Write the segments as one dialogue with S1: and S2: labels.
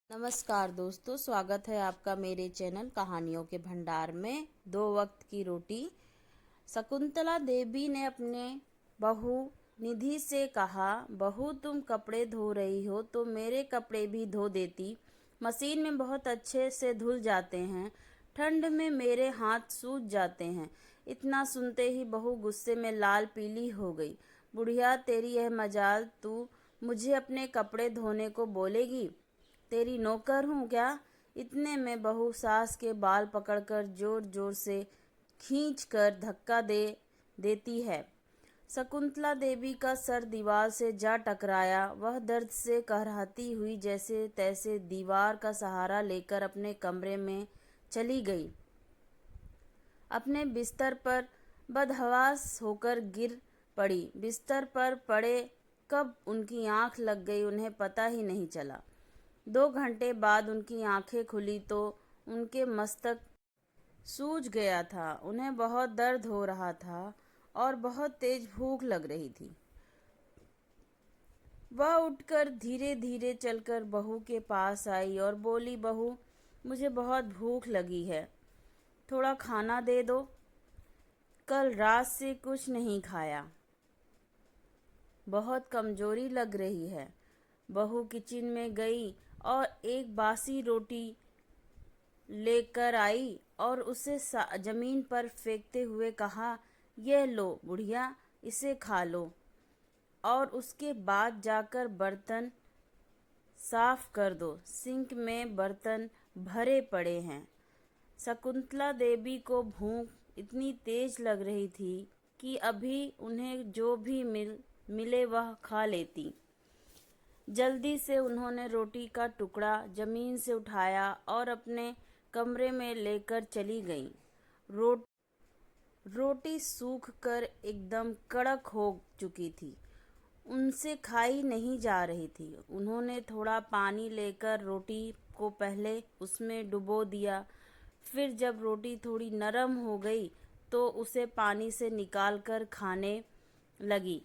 S1: नमस्कार दोस्तों, स्वागत है आपका मेरे चैनल कहानियों के भंडार में। 2 वक्त की रोटी। शकुंतला देवी ने अपने बहू निधि से कहा, बहू तुम कपड़े धो रही हो तो मेरे कपड़े भी धो देती। मशीन में बहुत अच्छे से धुल जाते हैं, ठंड में मेरे हाथ सूज जाते हैं। इतना सुनते ही बहू गुस्से में लाल पीली हो गई। बुढ़िया, तेरी यह मजाल, तू मुझे अपने कपड़े धोने को बोलेगी? तेरी नौकर हूँ क्या? इतने में बहू सास के बाल पकड़कर जोर जोर से खींचकर धक्का देती है। शकुंतला देवी का सर दीवार से जा टकराया। वह दर्द से कहराती हुई जैसे तैसे दीवार का सहारा लेकर अपने कमरे में चली गई। अपने बिस्तर पर बदहवास होकर गिर पड़ी। बिस्तर पर पड़े कब उनकी आंख लग गई उन्हें पता ही नहीं चला। 2 घंटे बाद उनकी आंखें खुली तो उनके मस्तक सूज गया था। उन्हें बहुत दर्द हो रहा था और बहुत तेज भूख लग रही थी। वह उठकर धीरे धीरे चलकर बहू के पास आई और बोली, बहू, मुझे बहुत भूख लगी है, थोड़ा खाना दे दो। कल रात से कुछ नहीं खाया, बहुत कमजोरी लग रही है। बहू किचन में गई और एक बासी रोटी लेकर आई और उसे जमीन पर फेंकते हुए कहा, यह लो बुढ़िया, इसे खा लो और उसके बाद जाकर बर्तन साफ कर दो, सिंक में बर्तन भरे पड़े हैं। शकुंतला देवी को भूख इतनी तेज लग रही थी कि अभी उन्हें जो भी मिले वह खा लेती। जल्दी से उन्होंने रोटी का टुकड़ा जमीन से उठाया और अपने कमरे में लेकर चली गईं। रोटी सूख कर एकदम कड़क हो चुकी थी, उनसे खाई नहीं जा रही थी। उन्होंने थोड़ा पानी लेकर रोटी को पहले उसमें डुबो दिया, फिर जब रोटी थोड़ी नरम हो गई तो उसे पानी से निकालकर खाने लगी।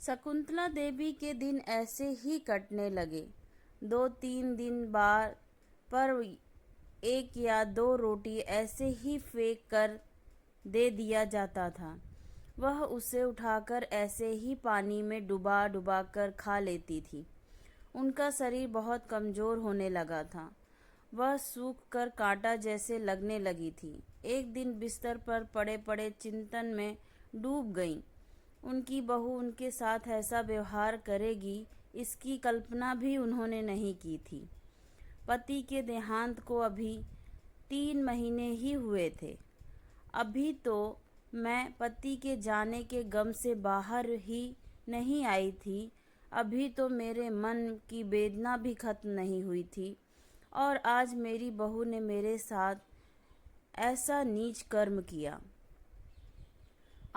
S1: शकुंतला देवी के दिन ऐसे ही कटने लगे। 2-3 दिन बाद पर 1 या 2 रोटी ऐसे ही फेंक कर दे दिया जाता था। वह उसे उठाकर ऐसे ही पानी में डुबा डुबा कर खा लेती थी। उनका शरीर बहुत कमजोर होने लगा था। वह सूख कर कांटा जैसे लगने लगी थी। एक दिन बिस्तर पर पड़े पड़े चिंतन में डूब गईं। उनकी बहू उनके साथ ऐसा व्यवहार करेगी, इसकी कल्पना भी उन्होंने नहीं की थी। पति के देहांत को अभी 3 महीने ही हुए थे। अभी तो मैं पति के जाने के गम से बाहर ही नहीं आई थी। अभी तो मेरे मन की वेदना भी खत्म नहीं हुई थी और आज मेरी बहू ने मेरे साथ ऐसा नीच कर्म किया।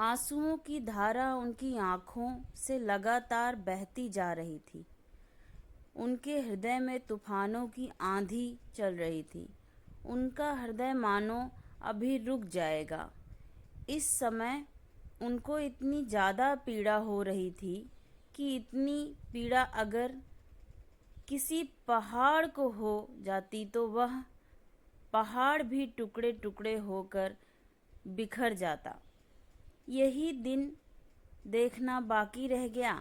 S1: आंसुओं की धारा उनकी आंखों से लगातार बहती जा रही थी। उनके हृदय में तूफानों की आंधी चल रही थी। उनका हृदय मानो अभी रुक जाएगा। इस समय उनको इतनी ज़्यादा पीड़ा हो रही थी कि इतनी पीड़ा अगर किसी पहाड़ को हो जाती तो वह पहाड़ भी टुकड़े टुकड़े होकर बिखर जाता। यही दिन देखना बाकी रह गया।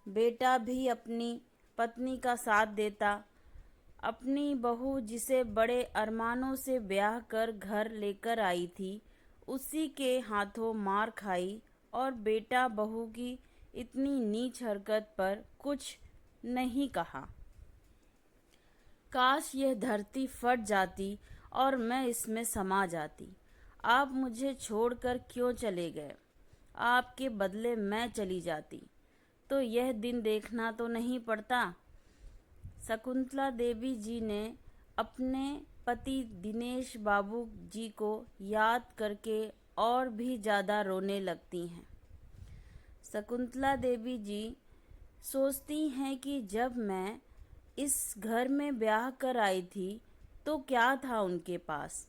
S1: बेटा भी अपनी पत्नी का साथ देता। अपनी बहू जिसे बड़े अरमानों से ब्याह कर घर लेकर आई थी, उसी के हाथों मार खाई और बेटा बहू की इतनी नीच हरकत पर कुछ नहीं कहा। काश यह धरती फट जाती और मैं इसमें समा जाती। आप मुझे छोड़कर क्यों चले गए? आपके बदले मैं चली जाती तो यह दिन देखना तो नहीं पड़ता। शकुंतला देवी जी ने अपने पति दिनेश बाबू जी को याद करके और भी ज़्यादा रोने लगती हैं। शकुंतला देवी जी सोचती हैं कि जब मैं इस घर में ब्याह कर आई थी तो क्या था उनके पास?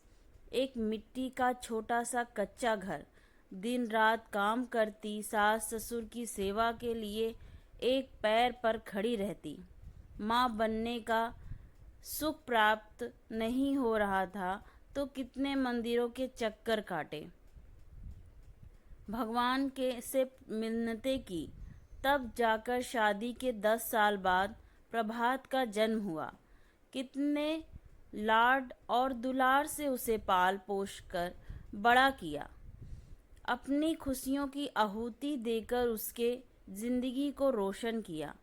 S1: एक मिट्टी का छोटा सा कच्चा घर। दिन रात काम करती, सास ससुर की सेवा के लिए एक पैर पर खड़ी रहती। माँ बनने का सुख प्राप्त नहीं हो रहा था तो कितने मंदिरों के चक्कर काटे, भगवान के से मिन्नतें की, तब जाकर शादी के 10 साल बाद प्रभात का जन्म हुआ। कितने लाड और दुलार से उसे पाल पोष कर बड़ा किया, अपनी खुशियों की आहुति देकर उसके जिंदगी को रोशन किया,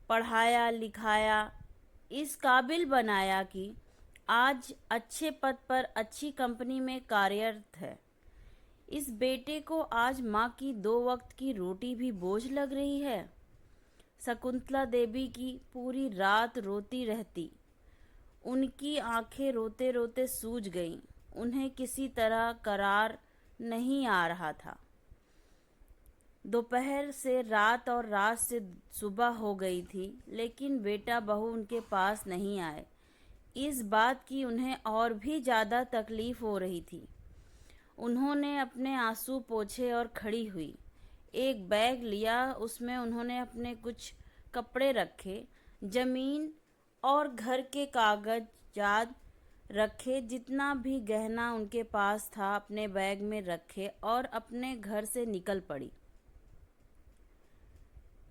S1: पढ़ाया लिखाया, इस काबिल बनाया कि आज अच्छे पद पर अच्छी कंपनी में कार्यरत है। इस बेटे को आज माँ की 2 वक्त की रोटी भी बोझ लग रही है। शकुंतला देवी की पूरी रात रोती रहती, उनकी आंखें रोते रोते सूज गईं। उन्हें किसी तरह करार नहीं आ रहा था। दोपहर से रात और रात से सुबह हो गई थी, लेकिन बेटा बहू उनके पास नहीं आए। इस बात की उन्हें और भी ज़्यादा तकलीफ हो रही थी। उन्होंने अपने आंसू पोंछे और खड़ी हुई। एक बैग लिया, उसमें उन्होंने अपने कुछ कपड़े रखे, जमीन और घर के कागजात रखे, जितना भी गहना उनके पास था अपने बैग में रखे और अपने घर से निकल पड़ी।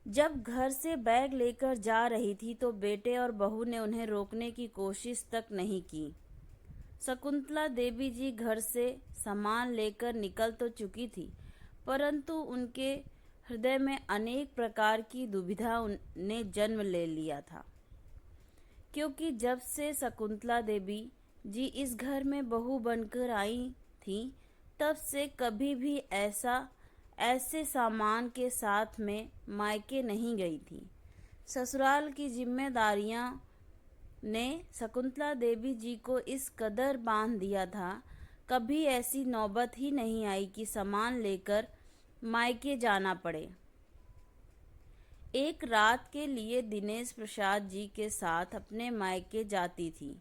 S1: जब घर से बैग लेकर जा रही थी तो बेटे और बहू ने उन्हें रोकने की कोशिश तक नहीं की। शकुंतला देवी जी घर से सामान लेकर निकल तो चुकी थी, परंतु उनके हृदय में अनेक प्रकार की दुविधा ने जन्म ले लिया था, क्योंकि जब से शकुंतला देवी जी इस घर में बहू बनकर आई थी, तब से कभी भी ऐसे सामान के साथ में मायके नहीं गई थी। ससुराल की जिम्मेदारियां ने शकुंतला देवी जी को इस कदर बांध दिया था, कभी ऐसी नौबत ही नहीं आई कि सामान लेकर मायके जाना पड़े। एक रात के लिए दिनेश प्रसाद जी के साथ अपने मायके जाती थी,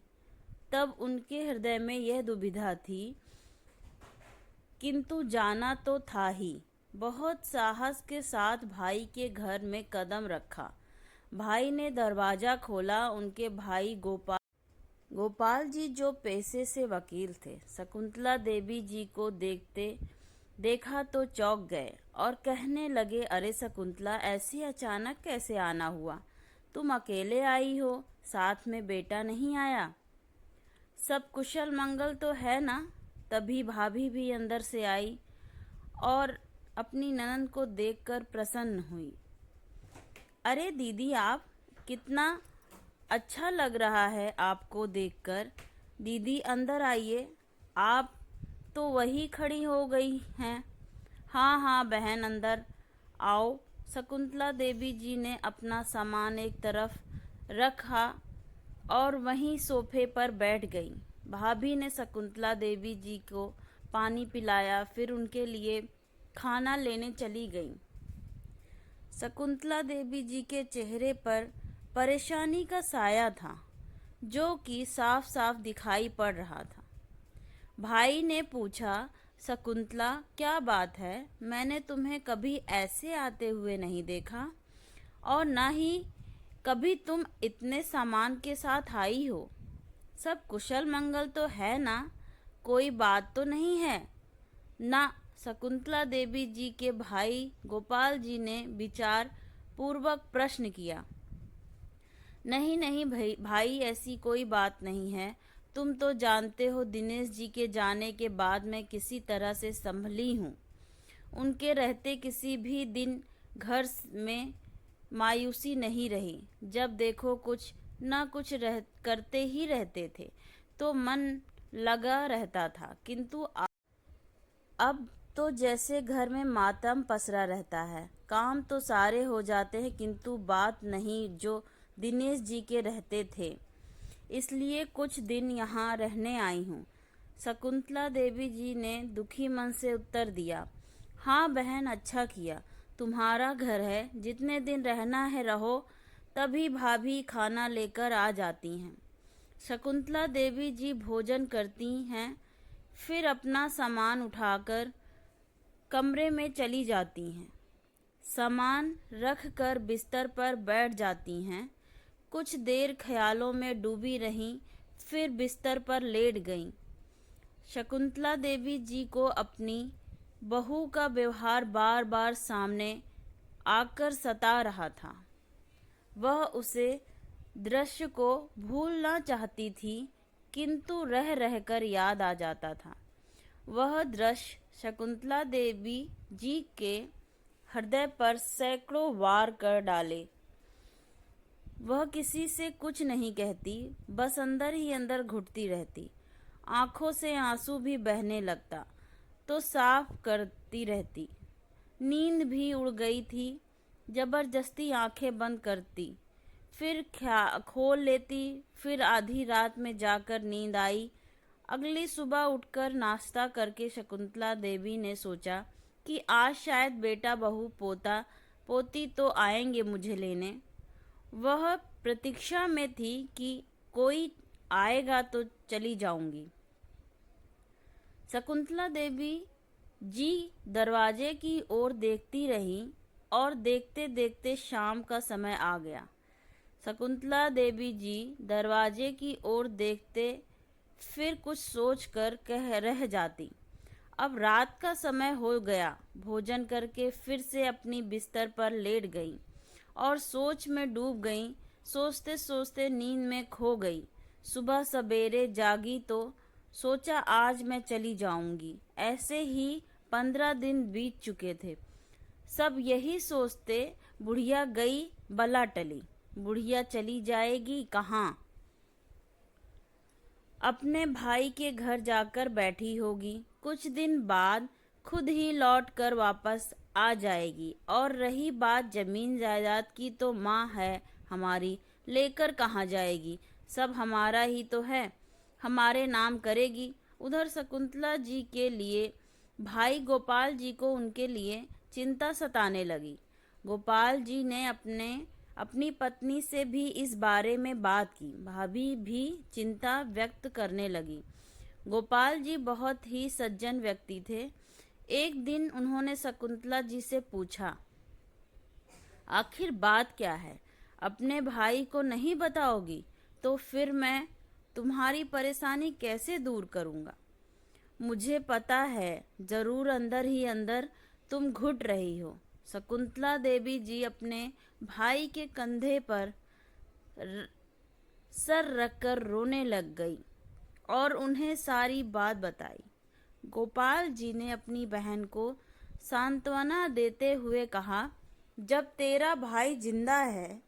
S1: तब उनके हृदय में यह दुविधा थी, किंतु जाना तो था ही। बहुत साहस के साथ भाई के घर में कदम रखा। भाई ने दरवाजा खोला। उनके भाई गोपाल जी जो पेशे से वकील थे, शकुंतला देवी जी को देखा तो चौंक गए और कहने लगे, अरे शकुंतला, ऐसी अचानक कैसे आना हुआ? तुम अकेले आई हो, साथ में बेटा नहीं आया? सब कुशल मंगल तो है ना? तभी भाभी भी अंदर से आई और अपनी ननद को देखकर प्रसन्न हुई। अरे दीदी, आप कितना अच्छा लग रहा है आपको देखकर। दीदी अंदर आइए, आप तो वही खड़ी हो गई हैं। हाँ हाँ बहन, अंदर आओ। शकुंतला देवी जी ने अपना सामान एक तरफ रखा और वहीं सोफे पर बैठ गई। भाभी ने शकुंतला देवी जी को पानी पिलाया, फिर उनके लिए खाना लेने चली गई। शकुंतला देवी जी के चेहरे पर परेशानी का साया था, जो कि साफ साफ दिखाई पड़ रहा था। भाई ने पूछा, शकुंतला क्या बात है? मैंने तुम्हें कभी ऐसे आते हुए नहीं देखा और ना ही कभी तुम इतने सामान के साथ आई हो। सब कुशल मंगल तो है ना? कोई बात तो नहीं है ना? शकुंतला देवी जी के भाई गोपाल जी ने विचार पूर्वक प्रश्न किया। नहीं नहीं भाई, ऐसी कोई बात नहीं है। तुम तो जानते हो दिनेश जी के जाने के बाद मैं किसी तरह से संभली हूँ। उनके रहते किसी भी दिन घर में मायूसी नहीं रही। जब देखो कुछ न कुछ करते ही रहते थे, तो मन लगा रहता था। किंतु अब तो जैसे घर में मातम पसरा रहता है। काम तो सारे हो जाते हैं, किंतु बात नहीं जो दिनेश जी के रहते थे। इसलिए कुछ दिन यहाँ रहने आई हूँ। शकुंतला देवी जी ने दुखी मन से उत्तर दिया। हाँ बहन, अच्छा किया। तुम्हारा घर है, जितने दिन रहना है रहो। तभी भाभी खाना लेकर आ जाती हैं। शकुंतला देवी जी भोजन करती हैं, फिर अपना सामान उठाकर कमरे में चली जाती हैं। सामान रख कर बिस्तर पर बैठ जाती हैं। कुछ देर ख्यालों में डूबी रहीं, फिर बिस्तर पर लेट गईं। शकुंतला देवी जी को अपनी बहू का व्यवहार बार बार सामने आकर सता रहा था। वह उसे दृश्य को भूलना चाहती थी, किंतु रह रहकर याद आ जाता था। वह दृश्य शकुंतला देवी जी के हृदय पर सैकड़ों वार कर डाले। वह किसी से कुछ नहीं कहती, बस अंदर ही अंदर घुटती रहती। आंखों से आंसू भी बहने लगता तो साफ करती रहती। नींद भी उड़ गई थी। जबरदस्ती आंखें बंद करती, फिर खोल लेती, फिर आधी रात में जाकर नींद आई। अगली सुबह उठकर नाश्ता करके शकुंतला देवी ने सोचा कि आज शायद बेटा बहू पोता पोती तो आएंगे मुझे लेने। वह प्रतीक्षा में थी कि कोई आएगा तो चली जाऊंगी। शकुंतला देवी जी दरवाजे की ओर देखती रही और देखते देखते शाम का समय आ गया। शकुंतला देवी जी दरवाजे की ओर देखते, फिर कुछ सोचकर कह रह जाती, अब रात का समय हो गया। भोजन करके फिर से अपनी बिस्तर पर लेट गई और सोच में डूब गई। सोचते सोचते नींद में खो गई। सुबह सवेरे जागी तो सोचा आज मैं चली जाऊंगी। ऐसे ही 15 दिन बीत चुके थे। सब यही सोचते बुढ़िया गई बला टली। बुढ़िया चली जाएगी कहाँ? अपने भाई के घर जाकर बैठी होगी। कुछ दिन बाद खुद ही लौट कर वापस आ जाएगी। और रही बात जमीन जायदाद की, तो माँ है हमारी, लेकर कहाँ जाएगी? सब हमारा ही तो है, हमारे नाम करेगी। उधर शकुंतला जी के लिए भाई गोपाल जी को उनके लिए चिंता सताने लगी। गोपाल जी ने अपनी पत्नी से भी इस बारे में बात की। भाभी भी चिंता व्यक्त करने लगी। गोपाल जी बहुत ही सज्जन व्यक्ति थे। एक दिन उन्होंने शकुंतला जी से पूछा, आखिर बात क्या है? अपने भाई को नहीं बताओगी तो फिर मैं तुम्हारी परेशानी कैसे दूर करूंगा? मुझे पता है जरूर अंदर ही अंदर तुम घुट रही हो। शकुंतला देवी जी अपने भाई के कंधे पर सर रखकर रोने लग गई और उन्हें सारी बात बताई। गोपाल जी ने अपनी बहन को सांत्वना देते हुए कहा, जब तेरा भाई जिंदा है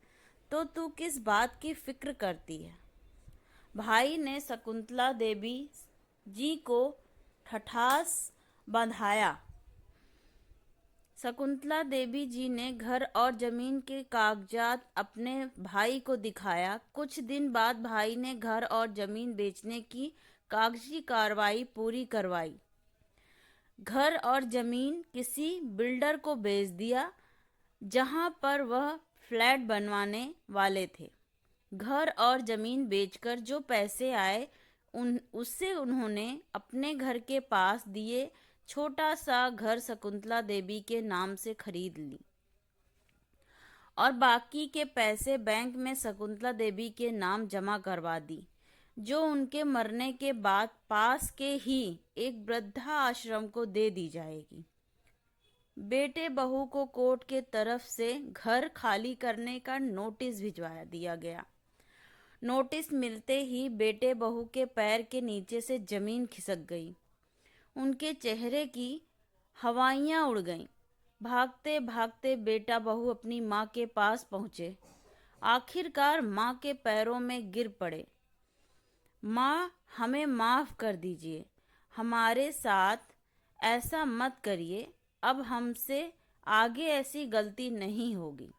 S1: तो तू किस बात की फिक्र करती है? भाई ने शकुंतला देवी जी को ठठास बंधाया। शकुंतला देवी जी ने घर और जमीन के कागजात अपने भाई को दिखाया। कुछ दिन बाद भाई ने घर और जमीन बेचने की कागजी कार्रवाई पूरी करवाई। घर और जमीन किसी बिल्डर को बेच दिया, जहां पर वह फ्लैट बनवाने वाले थे। घर और जमीन बेचकर जो पैसे आए उससे उन्होंने अपने घर के पास दिए छोटा सा घर शकुंतला देवी के नाम से खरीद ली और बाकी के पैसे बैंक में शकुंतला देवी के नाम जमा करवा दी, जो उनके मरने के बाद पास के ही एक वृद्धा आश्रम को दे दी जाएगी। बेटे बहू को कोर्ट के तरफ से घर खाली करने का नोटिस भिजवा दिया गया। नोटिस मिलते ही बेटे बहू के पैर के नीचे से जमीन खिसक गई। उनके चेहरे की हवाइयां उड़ गईं। भागते भागते बेटा बहू अपनी माँ के पास पहुंचे। आखिरकार माँ के पैरों में गिर पड़े। माँ, हमें माफ कर दीजिए, हमारे साथ ऐसा मत करिए। अब हमसे आगे ऐसी गलती नहीं होगी।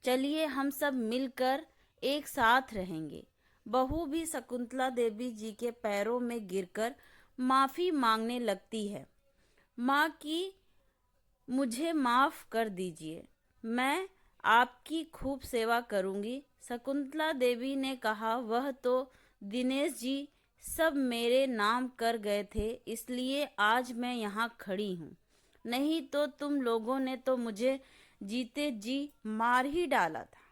S1: चलिए हम सब मिलकर एक साथ रहेंगे। बहू भी शकुंतला देवी जी के पैरों में गिरकर माफी मांगने लगती है। माँ की मुझे माफ कर दीजिए, मैं आपकी खूब सेवा करूंगी। शकुंतला देवी ने कहा, वह तो दिनेश जी सब मेरे नाम कर गए थे, इसलिए आज मैं यहाँ खड़ी हूँ। नहीं तो तुम लोगों ने तो मुझे जीते जी मार ही डाला था।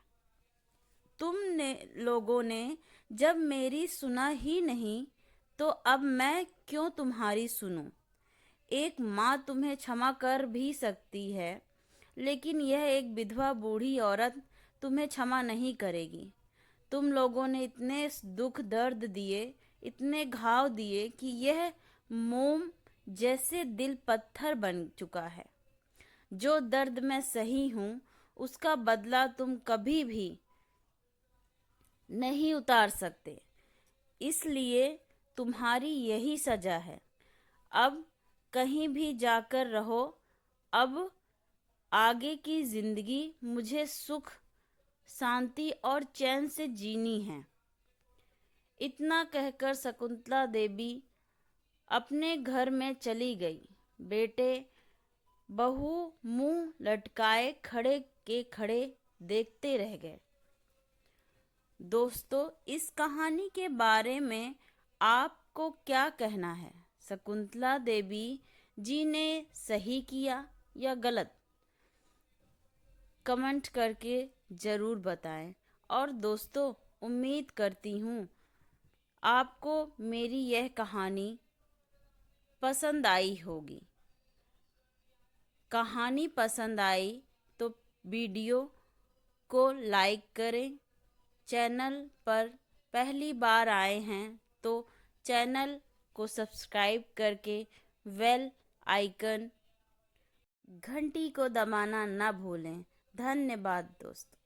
S1: तुमने लोगों ने जब मेरी सुना ही नहीं, तो अब मैं क्यों तुम्हारी सुनूं? एक माँ तुम्हें क्षमा कर भी सकती है, लेकिन यह एक विधवा बूढ़ी औरत तुम्हें क्षमा नहीं करेगी। तुम लोगों ने इतने दुख दर्द दिए, इतने घाव दिए कि यह मोम जैसे दिल पत्थर बन चुका है। जो दर्द मैं सही हूँ, उसका बदला तुम कभी भी नहीं उतार सकते। इसलिए तुम्हारी यही सजा है। अब कहीं भी जाकर रहो। अब आगे की जिंदगी मुझे सुख, शांति और चैन से जीनी है। इतना कहकर शकुंतला देवी अपने घर में चली गई। बेटे बहू मुंह लटकाए खड़े के खड़े देखते रह गए। दोस्तों, इस कहानी के बारे में आपको क्या कहना है? शकुंतला देवी जी ने सही किया या गलत? कमेंट करके ज़रूर बताएं। और दोस्तों, उम्मीद करती हूँ आपको मेरी यह कहानी पसंद आई होगी। कहानी पसंद आई तो वीडियो को लाइक करें। चैनल पर पहली बार आए हैं तो चैनल को सब्सक्राइब करके बेल आइकन घंटी को दबाना ना भूलें। धन्यवाद दोस्तों।